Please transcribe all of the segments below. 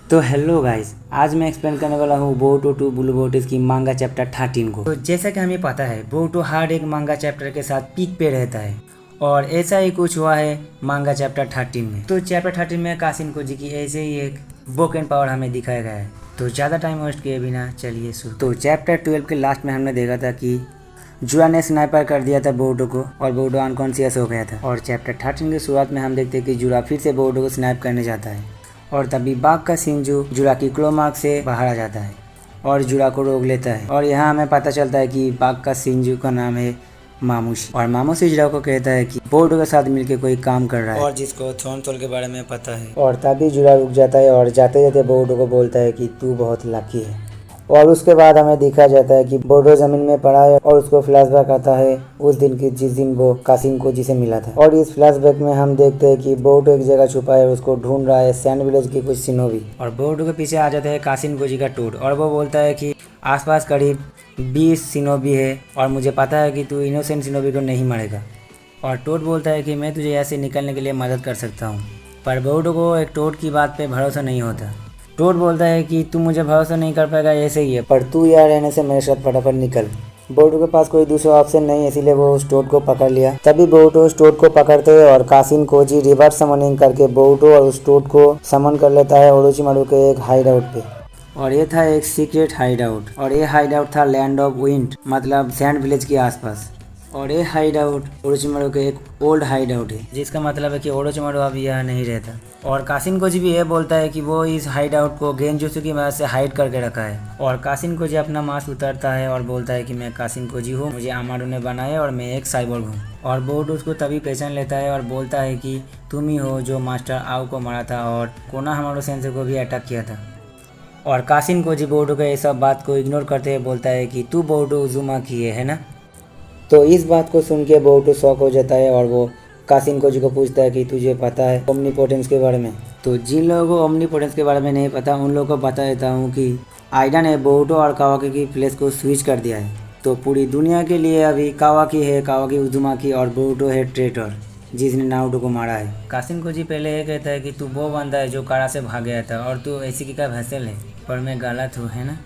तो hello guys, आज मैं एक्सप्लेन करने वाला हूँ बोरुटो टू ब्लू बोर्ड की मांगा चैप्टर 13 को। तो जैसा कि हमें पता है बोरुटो हर एक मांगा चैप्टर के साथ पीक पे रहता है और ऐसा ही कुछ हुआ है मांगा चैप्टर 13 में। तो चैप्टर 13 में कासिन कोजी की ऐसे ही एक बोकेन पावर हमें दिखाया गया है। तो ज़्यादा टाइम वेस्ट किए बिना चलिए शुरू। तो चैप्टर 12 के लास्ट में हमने देखा था कि जुआ ने स्नाइपर कर दिया था बोरुटो को और बोरुटो अनकॉन्शियस हो गया था। और चैप्टर 13 की शुरुआत में हम देखते हैं कि जुआ फिर से बोरुटो को स्नाइप करने जाता है और तभी बाघ का शिंजू जुड़ा की क्लो मार्क से बाहर आ जाता है और जुड़ा को रोक लेता है। और यहाँ हमें पता चलता है कि बाघ का शिंजू का नाम है मामूशी और मामूशी जुड़ा को कहता है कि बोरुटो के साथ मिलकर कोई काम कर रहा है और जिसको थ्रोन सोल के बारे में पता है। और तभी जुड़ा रुक जाता है और जाते जाते बोरुटो को बोलता है कि तू बहुत लकी है। और उसके बाद हमें दिखाया जाता है कि बोरुटो जमीन में पड़ा है और उसको फ्लैशबैक आता है उस दिन की जिस दिन वो कासिन कोजी से मिला था। और इस फ्लैशबैक में हम देखते हैं कि बोरुटो एक जगह छुपा है, उसको ढूंढ रहा है सैंड विलेज की कुछ शिनोबी। और बोरुटो के पीछे आ जाता है कासिन कोजी का टोड और वो बोलता है कि आसपास करीब 20 शिनोबी है और मुझे पता है कि तू इनोसेंट शिनोबी को नहीं मारेगा। और टोड बोलता है कि मैं तुझे ऐसे निकलने के लिए मदद कर सकता हूँ। पर बोरुटो को एक टोड की बात पे भरोसा नहीं होता। टोड बोलता है कि तू मुझे भरोसा नहीं कर पाएगा, ऐसे ही है, पर तू यहाँ रहने से मेरे साथ फटाफट निकल। बोरुटो के पास कोई दूसरा ऑप्शन नहीं, इसीलिए वो उस टोड को पकड़ लिया। तभी बोरुटो उस टोड को पकड़ते हैं और कासिन कोजी रिवर्स समनिंग करके बोरुटो और उस टोड को समन कर लेता है ओरोचिमारू के एक हाइड आउट पे। और ये था एक सीक्रेट हाइड आउट और ये हाइड आउट था लैंड ऑफ विंड मतलब सैंड विलेज के आसपास। और ये हाइड आउट ओरोचिमारू के एक ओल्ड हाइड आउट है, जिसका मतलब है कि ओरोचिमारू अभी यहाँ नहीं रहता। और कासिन कोजी भी ये बोलता है कि वो इस हाइड आउट को गेंजुत्सु की मदद से हाइड करके रखा है। और कासिन कोजी अपना मास्क उतारता है और बोलता है कि मैं कासिन कोजी हूँ, मुझे अमाडो ने बनाया और मैं एक साइबोर्ग हूँ। और बोरुटो उसको तभी पहचान लेता है और बोलता है कि तुम ही हो जो मास्टर आओ को मारा था और कोनोहामारू सेंसेई को भी अटैक किया था। और कासिन कोजी बोरुटो के ये सब बात को इग्नोर करते हुए बोलता है कि तू बोरुटो उजुमाकी है ना। तो इस बात को सुन के बोरुटो शॉक हो जाता है और वो कासिन कोजी को पूछता है कि तुझे पता है ओमनीपोटेंस के बारे में। तो जिन लोगों को ओमनीपोटेंस के बारे में नहीं पता उन लोगों को बता देता हूँ कि आइडा ने बोरुटो और कावाकी की प्लेस को स्विच कर दिया है। तो पूरी दुनिया के लिए अभी कावाकी है, कावाकी उजुमाकी, और बोरुटो है ट्रेटर जिसने नारुतो को मारा है। कासिन कोजी पहले ये कहता है कि तू वो बंदा है जो कारा से भाग गया था और तू ऐसी का भैंसल है, पर मैं गलत हूँ, है ना।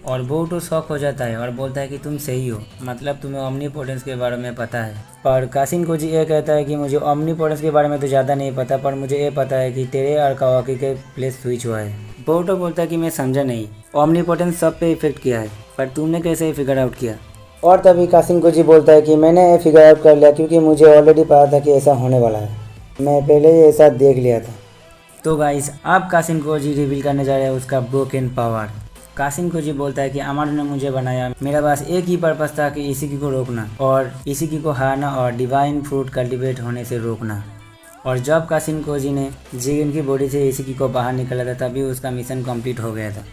और बोरुटो शॉक हो जाता है और बोलता है कि तुम सही हो, मतलब तुम्हें ओमनीपोटेंस के बारे में पता है। पर कासिन कोजी ये कहता है कि मुझे ओमनीपोटेंस के बारे में तो ज़्यादा नहीं पता, पर मुझे ये पता है कि तेरे और कावाकी के प्लेस स्विच हुआ है। बोरुटो बोलता है कि मैं समझा नहीं, ओमनीपोटेंस सब पे इफेक्ट किया है, पर तुमने कैसे फिगर आउट किया। और तभी कासिन कोजी बोलता है कि मैंने ये फिगर आउट कर लिया क्योंकि मुझे ऑलरेडी पता था कि ऐसा होने वाला है, मैं पहले ही ऐसा देख लिया था। तो गाइस अब कासिन कोजी रिवील करने जा रहा है उसका ब्रोकन पावर। कासिन कोजी बोलता है कि अमाडो ने मुझे बनाया, मेरा पास एक ही पर्पस था कि इशिकी को रोकना और इशिकी को हारना और डिवाइन फ्रूट कल्टीवेट होने से रोकना। और जब कासिन कोजी ने जिगन की बॉडी से इशिकी को बाहर निकाला था तभी उसका मिशन कंप्लीट हो गया था।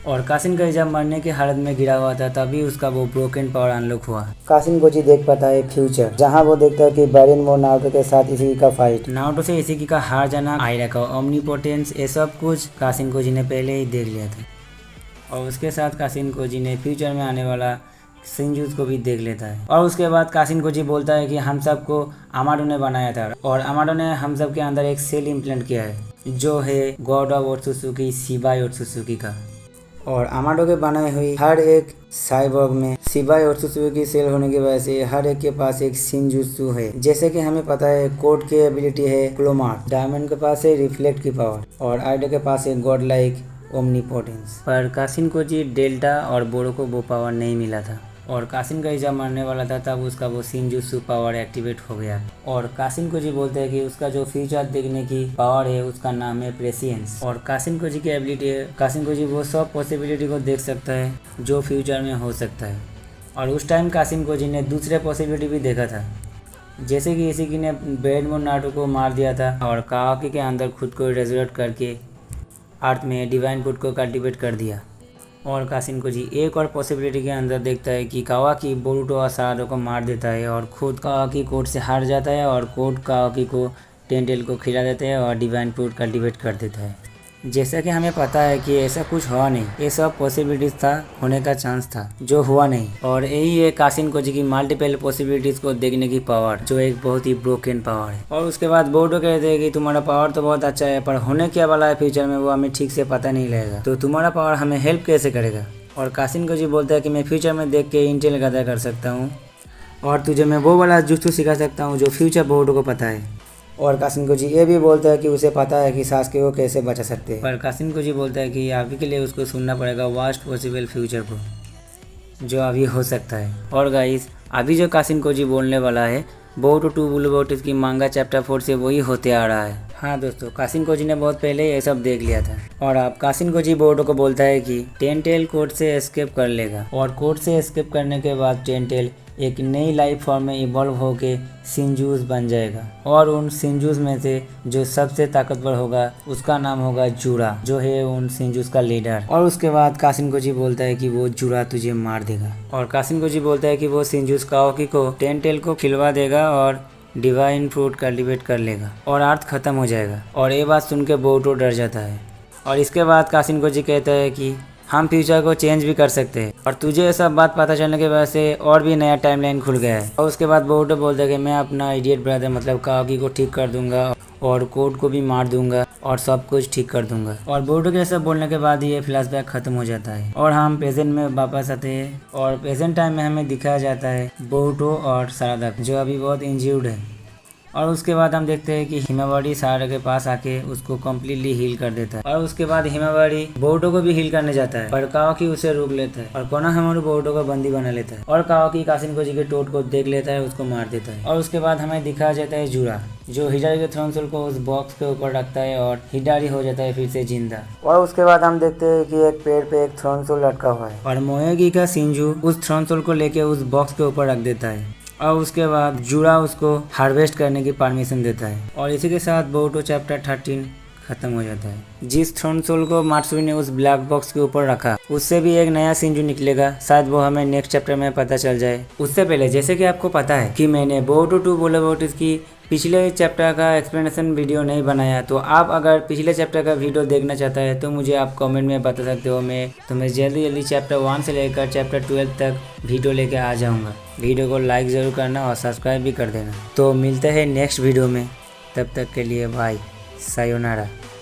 और कासिन कोजी जब मरने की हालत में गिरा हुआ था तभी उसका वो ब्रोकन पावर अनलॉक हुआ। कासिन कोजी देख पाता है फ्यूचर, जहाँ वो देखता है कि बैरिन वो नारुतो के साथ इशिकी का फाइट, नारुतो से इशिकी का हार जाना, आइडा का ओमनीपोटेंस, ये सब कुछ कासिन कोजी ने पहले ही देख लिया था। और उसके साथ कासिन कोजी ने फ्यूचर में आने वाला शिंजूज को भी देख लेता है। और उसके बाद कासिन कोजी बोलता है कि हम सबको अमाडो ने बनाया था और अमाडो ने हम सब के अंदर एक सेल इम्प्लांट किया है जो है गॉड ऑफ ओत्सुत्सुकी शिबाई ओत्सुत्सुकी का। और अमाडो के बनाए हुई हर एक साइबोर्ग में शिबाई ओत्सुत्सुकी सेल होने की वजह से हर एक के पास एक शिंजुत्सु है। जैसे कि हमें पता है कोड की एबिलिटी है क्लोमार्क, डायमंड के पास है रिफ्लेक्ट की पावर और आइडा के पास है गॉड लाइक ओमनीपोटेंस। पर कासिन कोजी डेल्टा और बोरो को वो पावर नहीं मिला था और कासिन कोजी जब मरने वाला था तब उसका वो शिंजुत्सु पावर एक्टिवेट हो गया। और कासिन कोजी बोलते हैं कि उसका जो फ्यूचर देखने की पावर है उसका नाम है प्रेसियंस। और कासिन कोजी की एबिलिटी है, कासिन कोजी वो सब पॉसिबिलिटी को देख सकता है जो फ्यूचर में हो सकता है। और उस टाइम कासिन कोजी ने दूसरे पॉसिबिलिटी भी देखा था, जैसे कि इशिकी ने बैडमोन नारुतो को मार दिया था और कावाकी के अंदर खुद को रेजरेक्ट करके अर्थ में डिवाइन फूड को कल्टीवेट कर दिया। और कासिन कोजी एक और पॉसिबिलिटी के अंदर देखता है कि कावाकी बोरुटो और सारादो को मार देता है और खुद कावाकी कोड से हार जाता है और कोड कावाकी को टेंटेल को खिला देता है और डिवाइन फूड कल्टीवेट कर देता है। जैसा कि हमें पता है कि ऐसा कुछ हुआ नहीं, ये सब पॉसिबिलिटीज था, होने का चांस था जो हुआ नहीं। और यही है कासिन कोजी की मल्टीपल पॉसिबिलिटीज को देखने की पावर, जो एक बहुत ही ब्रोकन पावर है। और उसके बाद बोर्डो कहते हैं कि तुम्हारा पावर तो बहुत अच्छा है, पर होने क्या वाला है फ्यूचर में वो हमें ठीक से पता नहीं लगेगा, तो तुम्हारा पावर हमें हेल्प कैसे करेगा। और कासिन कोजी बोलता है कि मैं फ्यूचर में देख के इंटेल गदा कर सकता हूँ और तुझे मैं वो वाला जुत्सु सिखा सकता हूँ जो फ्यूचर बोर्डो को पता है। और कासिन कोजी ये भी बोलता है कि उसे पता है कि सास्के को कैसे बचा सकते हैं। पर कासिन कोजी बोलता है कि अभी के लिए उसको सुनना पड़ेगा वर्स्ट पॉसिबल फ्यूचर को, जो अभी हो सकता है। और गाइस अभी जो कासिन कोजी बोलने वाला है बोरुटो 2 ब्लू लोटस की मांगा चैप्टर 4 से वही होते आ रहा है। हाँ दोस्तों, कासिन कोजी ने बहुत पहले ये सब देख लिया था। और अब कासिन कोजी बोरुटो को बोलता है कि टेंटेल कोर्ट से एस्केप कर लेगा, और कोर्ट से एस्केप करने के बाद टेंटेल एक नई लाइफ फॉर्म में इवॉल्व होके सिंजूस बन जाएगा। और उन सिंजूस में से जो सबसे ताकतवर होगा उसका नाम होगा जूरा, जो है उन सिंजूस का लीडर। और उसके बाद कासिन कोजी बोलता है कि वो जूरा तुझे मार देगा। और कासिन कोजी बोलता है कि वो सिंजूस काओकी को टेंटेल को खिलवा देगा और डिवाइन फ्रूट कल्टीवेट कर लेगा और अर्थ खत्म हो जाएगा। और ये बात सुन के बोरुटो डर जाता है। और इसके बाद कासिन कोजी कहता है कि हम फ्यूचर को चेंज भी कर सकते हैं। और तुझे ये सब बात पता चलने के वजह से और भी नया टाइमलाइन खुल गया है। और उसके बाद बोरुटो बोलता है कि मैं अपना इडियट ब्रदर मतलब काओकी को ठीक कर दूंगा और कोड को भी मार दूंगा और सब कुछ ठीक कर दूंगा। और बोरुटो के सब बोलने के बाद ये फ्लैशबैक खत्म हो जाता है और हम प्रेजेंट में वापस आते हैं। और प्रेजेंट टाइम में हमें दिखाया जाता है बोरुटो और सारादा जो अभी बहुत इंज्यूर्ड है। और उसके बाद हम देखते हैं कि हिमावारी सारा के पास आके उसको कम्प्लीटली हील कर देता है। और उसके बाद हिमावारी बोरुटो को भी हील करने जाता है, पर काओकी उसे रोक लेता है और कोनोहामारू बोरुटो को बंदी बना लेता है। और काओकी कासिन कोजी के टोट को देख लेता है, उसको मार देता है। और उसके बाद हमें दिखाया जाता है जूरा, जो हिडारी के थ्रोन सोल को उस बॉक्स के ऊपर रखता है और हिडारी हो जाता है फिर से जिंदा। और उसके बाद हम देखते हैं कि एक पेड़ पे एक थ्रोन सोल लटका हुआ है और मोएगी का सिंजू उस थ्रोन सोल को लेके उस बॉक्स के ऊपर रख देता है। और उसके बाद जूरा उसको हार्वेस्ट करने की परमिशन देता है। और इसी के साथ बोरुटो चैप्टर 13 खत्म हो जाता है। जिस थ्रोन सोल को मात्सुई ने उस ब्लैक बॉक्स के ऊपर रखा उससे भी एक नया सिंजू निकलेगा, शायद वो हमें नेक्स्ट चैप्टर में पता चल जाए। उससे पहले जैसे कि आपको पता है कि मैंने बोरुटो 2 ब्लू लोटस की पिछले चैप्टर का एक्सप्लेनेशन वीडियो नहीं बनाया, तो आप अगर पिछले चैप्टर का वीडियो देखना चाहता है तो मुझे आप कमेंट में बता सकते हो। मैं जल्दी चैप्टर 1 से लेकर चैप्टर 12 तक वीडियो लेके आ जाऊँगा। वीडियो को लाइक ज़रूर करना और सब्सक्राइब भी कर देना। तो मिलते हैं नेक्स्ट वीडियो में, तब तक के लिए बाय, सायोनारा।